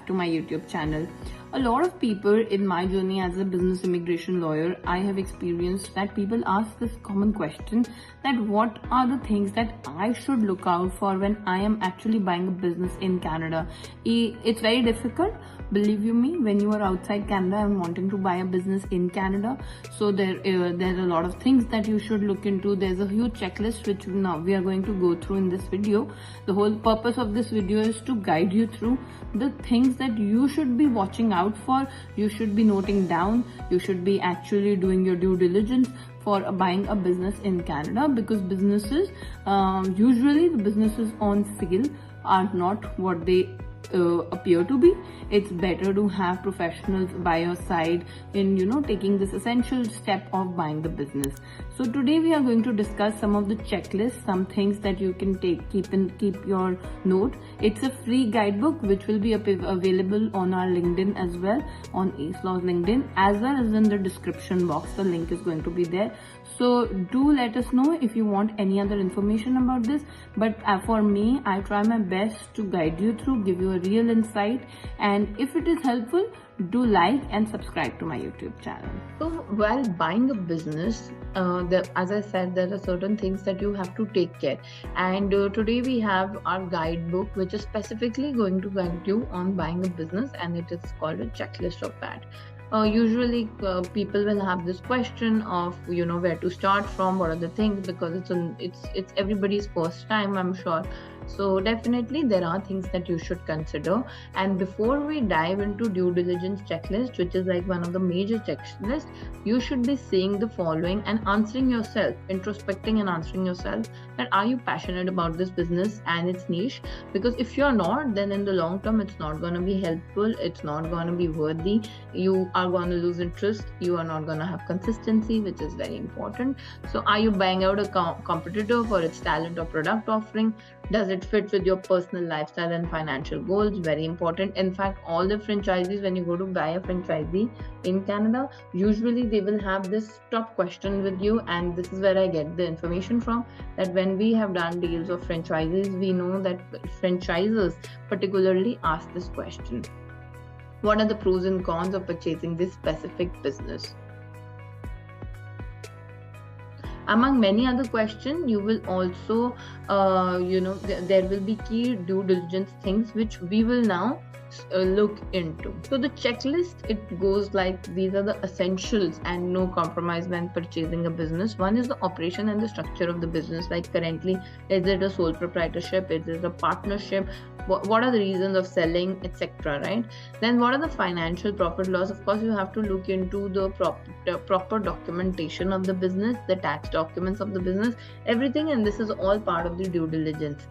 to my YouTube channel. A lot of people in my journey as a business immigration lawyer, I have experienced that people ask this common question, that what are the things that I should look out for when I am actually buying a business in Canada. It's very difficult, believe you me, when you are outside Canada and wanting to buy a business in Canada. So there's a lot of things that you should look into. There's a huge checklist which now we are going to go through in this video. The whole purpose of this video is to guide you through the things that you should be watching out for, you should be noting down, you should be actually doing your due diligence for buying a business in Canada, because businesses, usually the businesses on sale are not what they appear to be. It's better to have professionals by your side in taking this essential step of buying the business. So today we are going to discuss some of the checklists, some things that you can keep your note. It's a free guidebook which will be available on our LinkedIn as well, on Ace Laws LinkedIn, as well as in the description box. The link is going to be there. So do let us know if you want any other information about this. But for me, I try my best to guide you through, give you a real insight, and if it is helpful, do like and subscribe to my YouTube channel. So while buying a business, as I said, there are certain things that you have to take care, and today we have our guidebook which is specifically going to guide you on buying a business, and it is called a checklist of that. Usually people will have this question of where to start from, what are the things, because it's everybody's first time, I'm sure. So definitely there are things that you should consider. And before we dive into due diligence checklist, which is like one of the major checklists, you should be seeing the following and answering yourself, introspecting and answering yourself, that are you passionate about this business and its niche? Because if you're not, then in the long term it's not going to be helpful, it's not going to be worthy, you are going to lose interest, you are not going to have consistency, which is very important. So are you buying out a competitor for its talent or product offering? Does it fit with your personal lifestyle and financial goals? Very important. In fact, all the franchisees, when you go to buy a franchisee in Canada, usually they will have this top question with you, and this is where I get the information from, that when we have done deals of franchises, we know that franchisers particularly ask this question: what are the pros and cons of purchasing this specific business? Among many other questions, you will also, there will be key due diligence things which we will now look into. So the checklist, it goes like, these are the essentials and no compromise when purchasing a business. One is the operation and the structure of the business. Like currently, is it a sole proprietorship? Is it a partnership? What are the reasons of selling, etc., right? Then what are the financial profit loss? Of course, you have to look into the proper documentation of the business, the tax documents of the business, everything, and this is all part of the due diligence.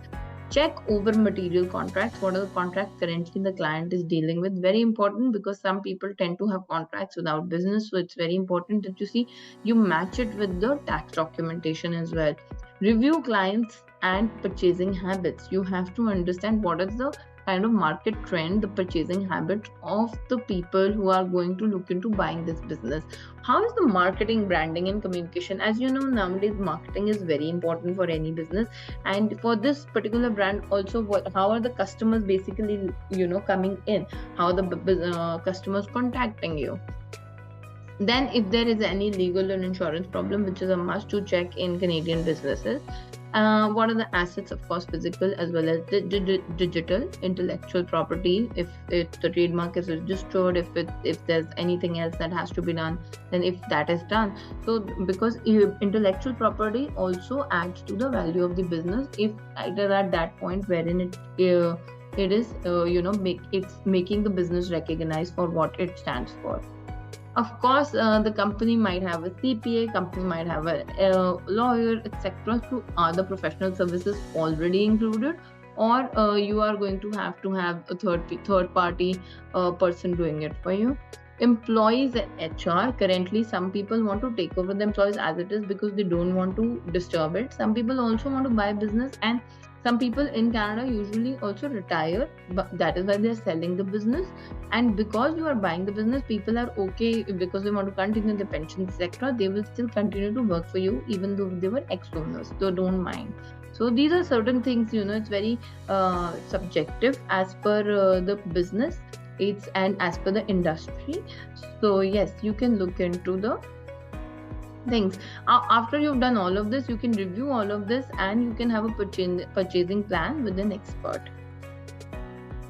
Check over material contracts. What are the contracts currently the client is dealing with? Very important, because some people tend to have contracts without business, so it's very important that you match it with the tax documentation as well. Review clients and purchasing habits. You have to understand what is the kind of market trend, the purchasing habit of the people who are going to look into buying this business. How is the marketing, branding and communication? As you know, nowadays marketing is very important for any business, and for this particular brand also, how are the customers basically coming in, how are the customers contacting you? Then if there is any legal and insurance problem, which is a must to check in Canadian businesses. What are the assets? Of course, physical as well as digital, intellectual property. If the trademark is registered, if there's anything else that has to be done, then if that is done. So because intellectual property also adds to the value of the business, if it is at that point wherein it is it's making the business recognized for what it stands for. Of course, the company might have a CPA, company might have a lawyer, etc. So are the professional services already included, or you are going to have a third party person doing it for you? Employees and HR. Currently, some people want to take over the employees as it is because they don't want to disturb it. Some people also want to buy business, and some people in Canada usually also retire, but that is why they are selling the business. And because you are buying the business, people are okay, because they want to continue the pension sector, they will still continue to work for you even though they were ex-owners, so don't mind. So these are certain things, it's very subjective as per the business. it's and as per the industry. So yes, you can look into the things. After you've done all of this, you can review all of this and you can have a purchasing plan with an expert.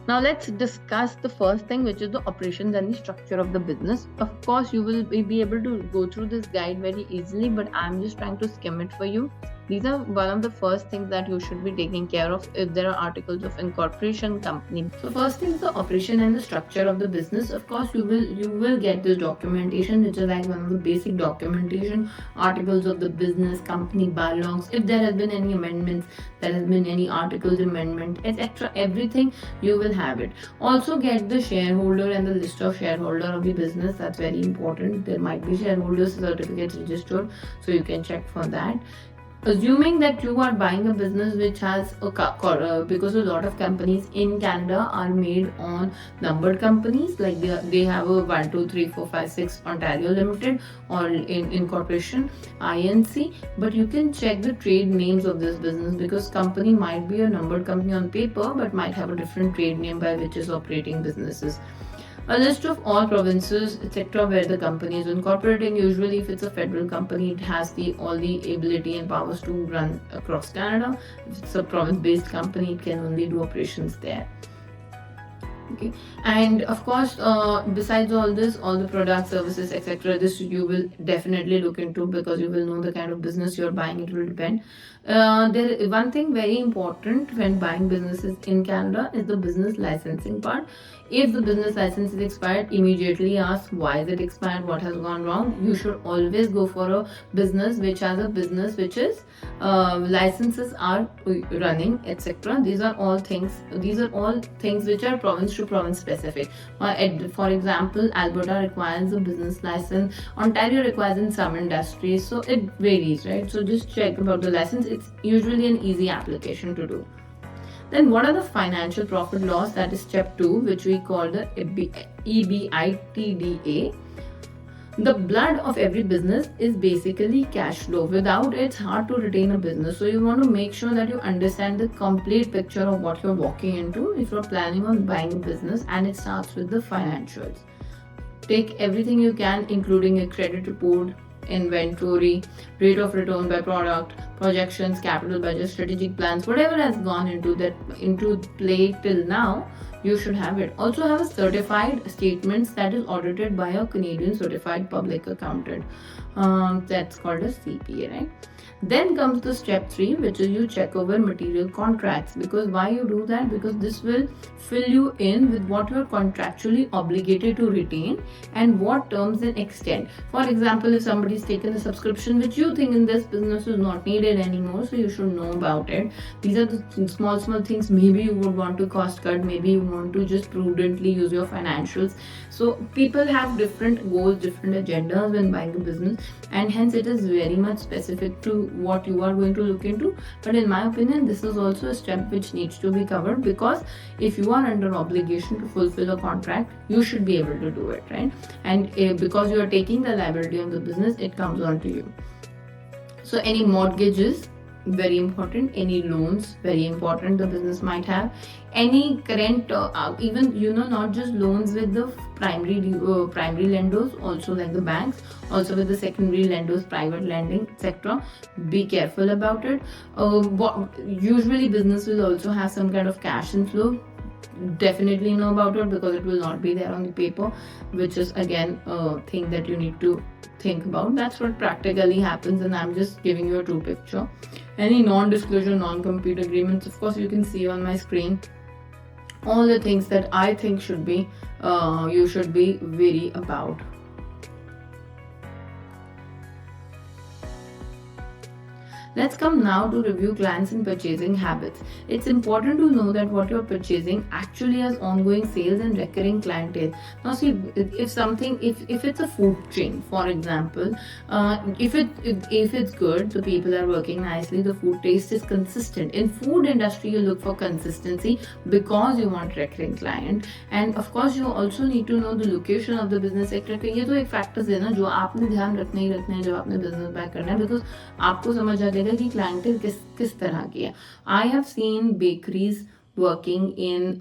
Now let's discuss the first thing, which is the operations and the structure of the business. Of course, you will be able to go through this guide very easily, but I'm just trying to skim it for you. These are one of the first things that you should be taking care of if there are articles of incorporation company. So first thing is the operation and the structure of the business. Of course, you will get this documentation, which is like one of the basic documentation, articles of the business, company bylaws. If there has been any amendments, there has been any articles amendment, etc. Everything you will have it. Also get the shareholder and the list of shareholder of the business. That's very important. There might be shareholder certificates registered, so you can check for that. Assuming that you are buying a business which has because a lot of companies in Canada are made on numbered companies, like they have a 1 2 3 4 5 6 Ontario Limited or in incorporation INC, but you can check the trade names of this business, because company might be a numbered company on paper but might have a different trade name by which is operating businesses. A list of all provinces, etc., where the company is incorporating. Usually, if it's a federal company, it has all the ability and powers to run across Canada. If it's a province-based company, it can only do operations there. Okay, and of course, besides all this, all the products, services, etc., this you will definitely look into, because you will know the kind of business you're buying. It will depend. There one thing very important when buying businesses in Canada is the business licensing part. If the business license is expired, immediately ask why is it expired, what has gone wrong. You should always go for a business which has a business which is licenses are running, etc. These are all things. These are all things which are province to province specific. For example, Alberta requires a business license. Ontario requires in some industries, so it varies, right? So just check about the license. It's usually an easy application to do. Then what are the financial profit loss? That is step 2, which we call the EBITDA. The blood of every business is basically cash flow. Without it, it's hard to retain a business. So you want to make sure that you understand the complete picture of what you're walking into if you're planning on buying a business, and it starts with the financials. Take everything you can, including a credit report, inventory, rate of return by product, projections, capital budget, strategic plans, whatever has gone into play till now, you should have it. Also have a certified statements that is audited by a Canadian certified public accountant. That's called a CPA, right? Then comes the step 3, which is you check over material contracts. Because why you do that? Because this will fill you in with what you are contractually obligated to retain and what terms and extent. For example, if somebody is taken a subscription which you think in this business is not needed anymore, so you should know about it. These are the small things. Maybe you would want to cost cut, maybe you want to just prudently use your financials. So people have different goals, different agendas when buying a business, and hence it is very much specific to what you are going to look into. But in my opinion, this is also a step which needs to be covered, because if you are under obligation to fulfill a contract, you should be able to do it, right? And because you are taking the liability of the business, it comes on to you. So any mortgages, very important. Any loans, very important, the business might have. Any current, even not just loans with the primary lenders, also like the banks, also with the secondary lenders, private lending, etc. Be careful about it. Usually business will also have some kind of cash inflow. Definitely know about it, because it will not be there on the paper, which is again a thing that you need to think about. That's what practically happens, and I'm just giving you a true picture. Any non-disclosure, non-compete agreements, of course you can see on my screen all the things that I think should be you should be wary about. Let's come now to review clients and purchasing habits. It's important to know that what you're purchasing actually has ongoing sales and recurring clientele. Now see, if it's a food chain, for example, if it's good, the people are working nicely, the food taste is consistent. In food industry, you look for consistency because you want recurring client, and of course you also need to know the location of the business sector. ये तो एक factors है ना जो आपने ध्यान रखना ही रखना है जब आपने business back करना है, because आपको समझ आ जाएगा कि क्लाइंटेल किस तरह की है. I have seen bakeries working in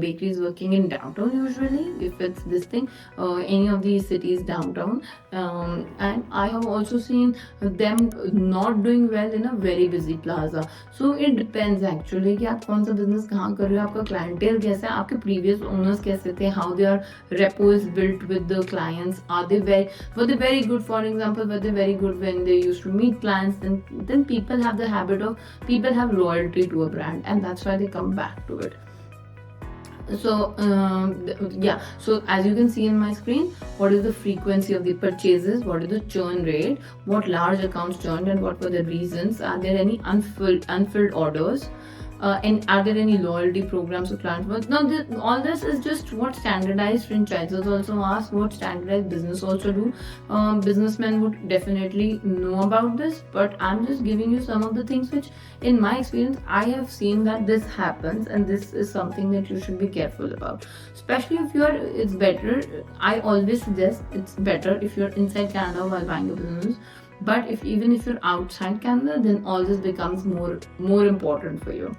bakeries working in downtown, usually if it's this thing, any of these cities downtown. And I have also seen them not doing well in a very busy plaza. So it depends actually कि आप कौन सा business कहाँ कर रहे हो, आपका clientele कैसा है, आपके previous owners कैसे थे, how their repo is built with the clients, were they very good, for example, were they very good when they used to meet clients. Then people have loyalty to a brand, and that's why they come back to it. So yeah, so as you can see in my screen, what is the frequency of the purchases, what is the churn rate, what large accounts churned, and what were the reasons, are there any unfilled orders, and are there any loyalty programs for clients? Now, all this is just what standardized franchises also ask, what standardized business also do. Businessmen would definitely know about this, but I'm just giving you some of the things which, in my experience, I have seen that this happens, and this is something that you should be careful about. Especially if it's better. I always suggest it's better if you're inside Canada while buying a business. But even if you're outside Canada, then all this becomes more important for you.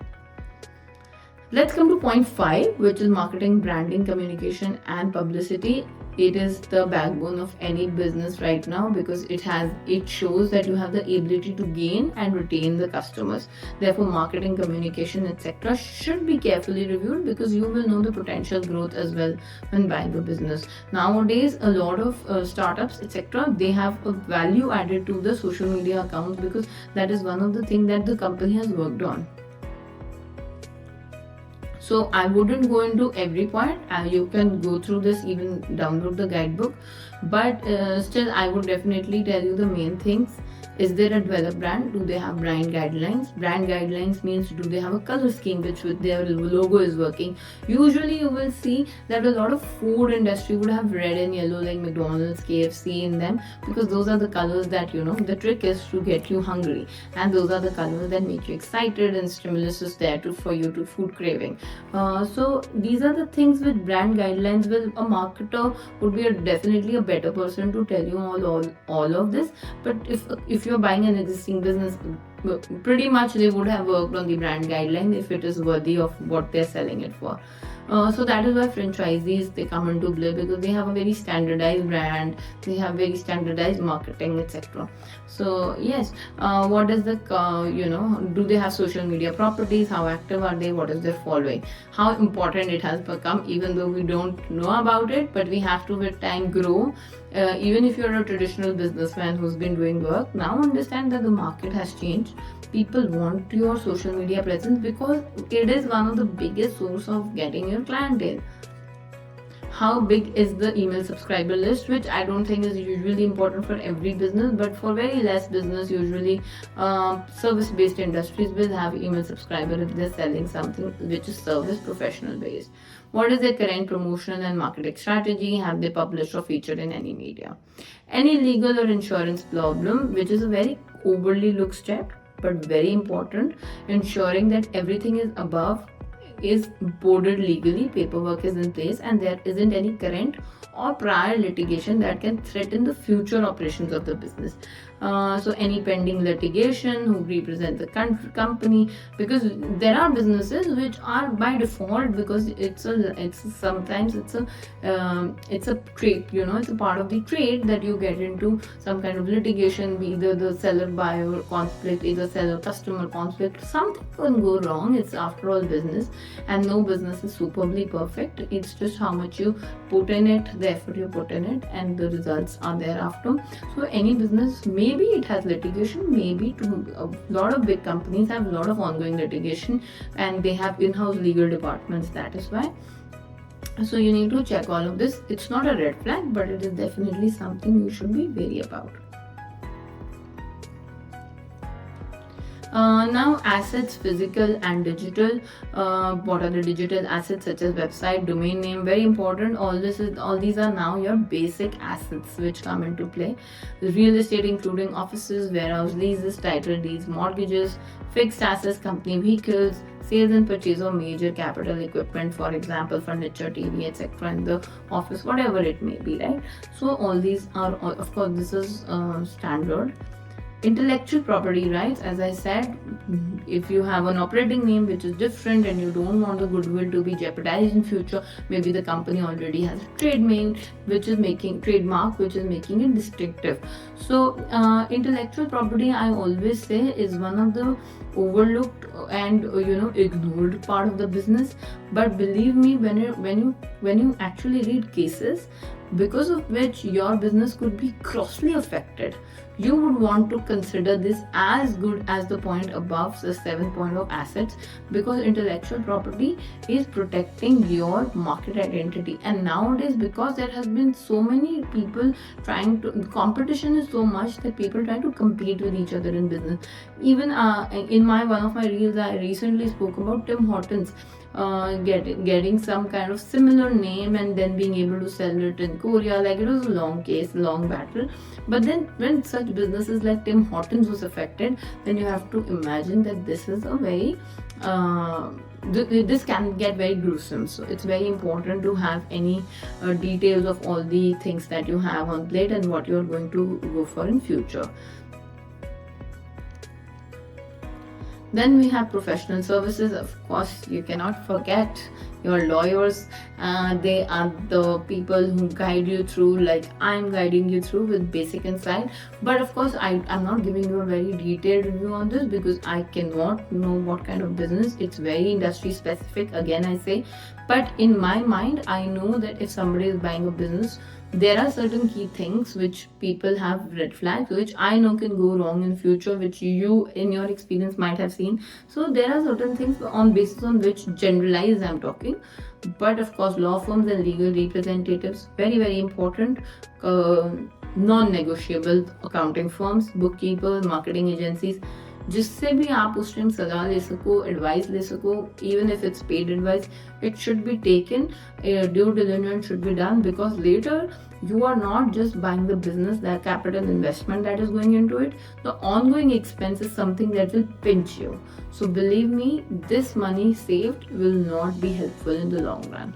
Let's come to point 5, which is marketing, branding, communication, and publicity. It is the backbone of any business right now, because it shows that you have the ability to gain and retain the customers. Therefore, marketing, communication, etc. should be carefully reviewed, because you will know the potential growth as well when buying a business. Nowadays, a lot of startups, etc., they have a value added to the social media accounts, because that is one of the things that the company has worked on. So I wouldn't go into every point. You can go through this, even download the guidebook. But still, I would definitely tell you the main things. Is there a developed brand? Do they have brand guidelines? Brand guidelines means, do they have a color scheme which with their logo is working? Usually you will see that a lot of food industry would have red and yellow, like McDonald's, KFC in them, because those are the colors that, the trick is to get you hungry, and those are the colors that make you excited, and stimulus is there for you to food craving. So these are the things with brand guidelines. Well, a marketer would be definitely a better person to tell you all of this. But if you're buying an existing business, pretty much they would have worked on the brand guideline if it is worthy of what they're selling it for. So that is why franchisees, they come into play, because they have a very standardized brand, they have very standardized marketing, etc. So yes, what is the do they have social media properties, how active are they, what is their following, how important it has become, even though we don't know about it, but we have to with time grow. Even if you're a traditional businessman who's been doing work, now understand that the market has changed. People want your social media presence, because it is one of the biggest source of getting your clientele. How big is the email subscriber list, which I don't think is usually important for every business, but for very less business, usually service-based industries will have email subscriber if they're selling something which is service professional based. What is their current promotion and marketing strategy? Have they published or featured in any media? Any legal or insurance problem, which is a very overly looked step, but very important, ensuring that everything is boarded legally, paperwork is in place, and there isn't any current or prior litigation that can threaten the future operations of the business. So any pending litigation, who represent the company, because there are businesses which are by default, because it's a trade, it's a part of the trade that you get into some kind of litigation, either the seller buyer conflict, either seller customer conflict, something can go wrong. It's after all business, and no business is superbly perfect. It's just how much you put in it, the effort you put in it, and the results are thereafter. So any business, maybe it has litigation, maybe a lot of big companies have a lot of ongoing litigation, and they have in-house legal departments. That is why. So you need to check all of this. It's not a red flag, but it is definitely something you should be wary about. Now, assets, physical and digital. What are the digital assets, such as website, domain name? Very important. All these are now your basic assets which come into play. The real estate, including offices, warehouse, leases, title deeds, mortgages, fixed assets, company vehicles, sales and purchase of major capital equipment, for example, furniture, TV, etc. in the office, whatever it may be, right? So all these are, of course, this is standard. Intellectual property rights, as I said, if you have an operating name which is different and you don't want the goodwill to be jeopardized in future, maybe the company already has a trademark which is making it distinctive. So intellectual property, I always say, is one of the overlooked and ignored part of the business. But believe me, when you actually read cases because of which your business could be grossly affected, you would want to consider this as good as the point above, the 7th point of assets, because intellectual property is protecting your market identity. And nowadays, because there has been so many people trying to, competition is so much that people try to compete with each other in business. Even in one of my reels, I recently spoke about Tim Hortons getting some kind of similar name and then being able to sell it in Korea. Like, it was a long case, long battle. But then when such businesses like Tim Hortons was affected, then you have to imagine that this is a very this can get very gruesome. So it's very important to have any details of all the things that you have on plate and what you're going to go for in future. Then we have professional services. Of course, you cannot forget your lawyers. They are the people who guide you through, like I'm guiding you through with basic insight. But of course, I'm not giving you a very detailed review on this because I cannot know what kind of business. It's very industry specific, again I say. But in my mind, I know that if somebody is buying a business, there are certain key things which people have red flags, which I know can go wrong in future, which you in your experience might have seen. So there are certain things on basis on which generalize I'm talking. But of course, law firms and legal representatives, very very important. Non-negotiable accounting firms, bookkeepers, marketing agencies, जिससे भी आप उस time सलाह ले सको, advice ले सको, even if it's paid advice, it should be taken. Due diligence should be done, because later you are not just buying the business, that capital investment that is going into it, the ongoing expense is something that will pinch you. So believe me, this money saved will not be helpful in the long run.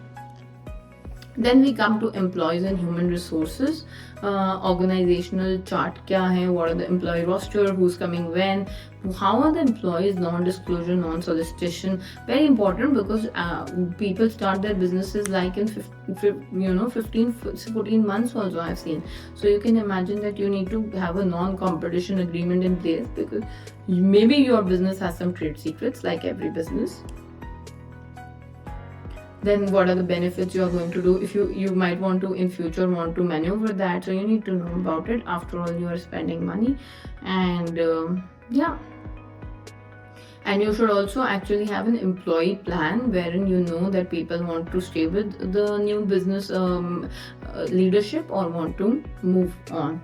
Then we come to employees and human resources. Organizational chart kya hai, what are the employee roster, who's coming when, how are the employees, non-disclosure, non-solicitation, very important, because people start their businesses like in 14 months also I've seen. So you can imagine that you need to have a non-competition agreement in place, because maybe your business has some trade secrets like every business. Then what are the benefits you are going to do if you might want to in future want to maneuver that, so you need to know about it. After all, you are spending money. And yeah, and you should also actually have an employee plan wherein you know that people want to stay with the new business leadership or want to move on.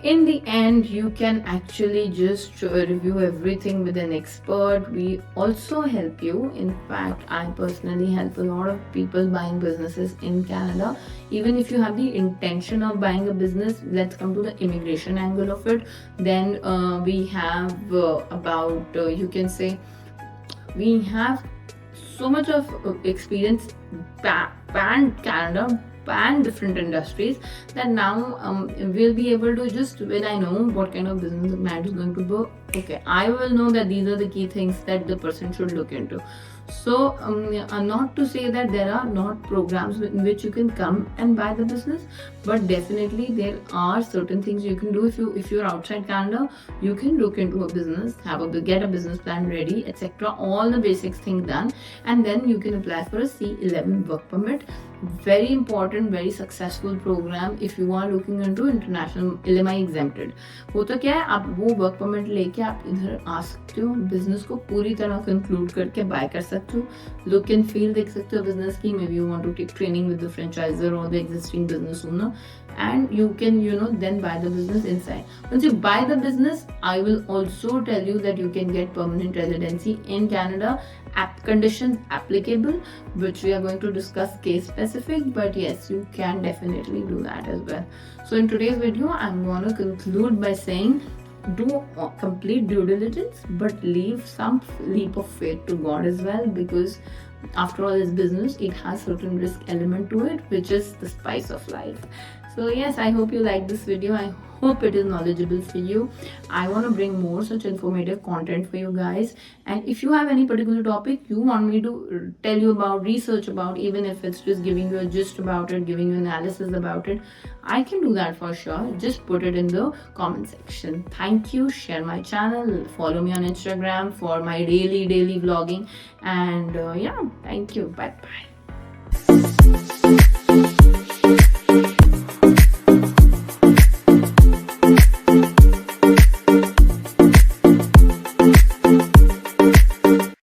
In the end, you can actually just review everything with an expert. We also help you. In fact, I personally help a lot of people buying businesses in Canada. Even if you have the intention of buying a business, let's come to the immigration angle of it. Then we have you can say, we have so much of experience pan Canada, pan different industries, that now we'll be able to just, when I know what kind of business the man is going to go, okay, I will know that these are the key things that the person should look into. So not to say that there are not programs in which you can come and buy the business, but definitely there are certain things you can do. If you're outside Canada, you can look into a business, get a business plan ready, etc. All the basics things done, and then you can apply for a C11 work permit. Very important, very successful program if you are looking into international LMI exempted. होता क्या है, आप वो work permit लेके आप इधर आ सकते हो, बिजनेस को पूरी तरह कंक्लूड करके बाय कर सकते हो, लुक एंड फील देख सकते हो बिजनेस की. Maybe you want to take training with the franchisor और the existing business owner, and you can then buy the business inside. Once you buy the business, I will also tell you that you can get permanent residency in Canada. Conditions applicable, which we are going to discuss case specific, but yes, you can definitely do that as well. So in today's video, I'm going to conclude by saying, do complete due diligence, but leave some leap of faith to God as well, because after all, it's business. It has certain risk element to it, which is the spice of life. So yes, I hope you like this video. I hope it is knowledgeable for you. I want to bring more such informative content for you guys. And if you have any particular topic you want me to tell you about, research about, even if it's just giving you a gist about it, giving you analysis about it, I can do that for sure. Just put it in the comment section. Thank you. Share my channel, follow me on Instagram for my daily vlogging. And yeah, thank you. Bye bye.